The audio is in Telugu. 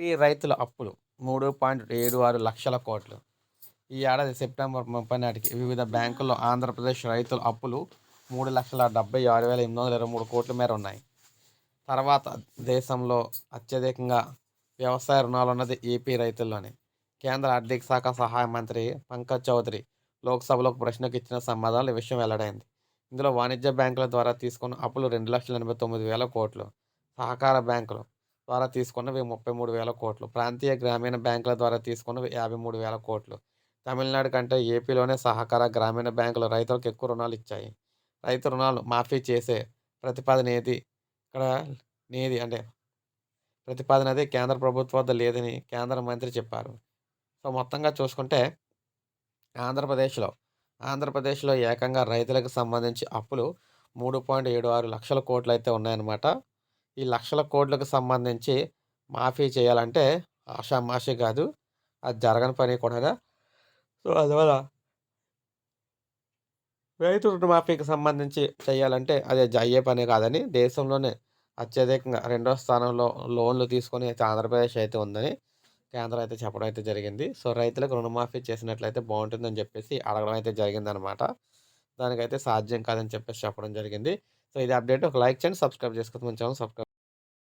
ఏపీ రైతుల అప్పులు 3.76 లక్షల కోట్లు. ఈ ఏడాది సెప్టెంబర్ 30 నాటికి వివిధ బ్యాంకుల్లో ఆంధ్రప్రదేశ్ రైతుల అప్పులు 3,76,823 కోట్ల మేర ఉన్నాయి. తర్వాత దేశంలో అత్యధికంగా వ్యవసాయ రుణాలున్నది ఏపీ రైతుల్లోనే. కేంద్ర ఆర్థిక శాఖ సహాయ మంత్రి పంకజ్ చౌదరి లోక్సభలో ఒక ప్రశ్నకు ఇచ్చిన సమాధానంలో ఈ విషయం వెల్లడైంది. ఇందులో వాణిజ్య బ్యాంకుల ద్వారా తీసుకున్న అప్పులు 2,89,000 కోట్లు, సహకార బ్యాంకులు ద్వారా తీసుకున్నవి 33,000 కోట్లు, ప్రాంతీయ గ్రామీణ బ్యాంకుల ద్వారా తీసుకున్నవి 53,000 కోట్లు. తమిళనాడు కంటే ఏపీలోనే సహకార, గ్రామీణ బ్యాంకులు రైతులకు ఎక్కువ రుణాలు ఇచ్చాయి. రైతు రుణాలు మాఫీ చేసే ప్రతిపాదన ఏది ఇక్కడ నేది అంటే ప్రతిపాదన అది కేంద్ర ప్రభుత్వం వద్ద లేదని కేంద్ర మంత్రి చెప్పారు. సో, మొత్తంగా చూసుకుంటే ఆంధ్రప్రదేశ్‌లో, ఆంధ్రప్రదేశ్‌లో ఏకంగా రైతులకు సంబంధించి అప్పులు 3.76 లక్షల కోట్లయితే ఉన్నాయన్నమాట. ఈ లక్షల కోట్లకు సంబంధించి మాఫీ చేయాలంటే ఆషామాషీ కాదు. అది జరగని పని కూడాను. సో, అందువల్ల రైతు రుణమాఫీకి సంబంధించి చేయాలంటే అది అయ్యే పని కాదని దేశంలోనే అత్యధికంగా రెండో స్థానంలో లోన్‌లు తీసుకొని అయితే ఆంధ్రప్రదేశ్ అయితే ఉందని కేంద్రం అయితే చెప్పడం అయితే జరిగింది. సో, రైతులకు రుణమాఫీ చేసినట్లయితే బావుంటుందని చెప్పేసి అడగడం అయితే జరిగిందనమాట. దానికైతే సాధ్యం కాదని చెప్పేసి చెప్పడం జరిగింది. సో, ఇది అప్డేట్. ఒక లైక్ చేయండి, సబ్స్క్రైబ్ చేసుకోవద్దు. మన ఛానల్ సబ్స్క్రైబ్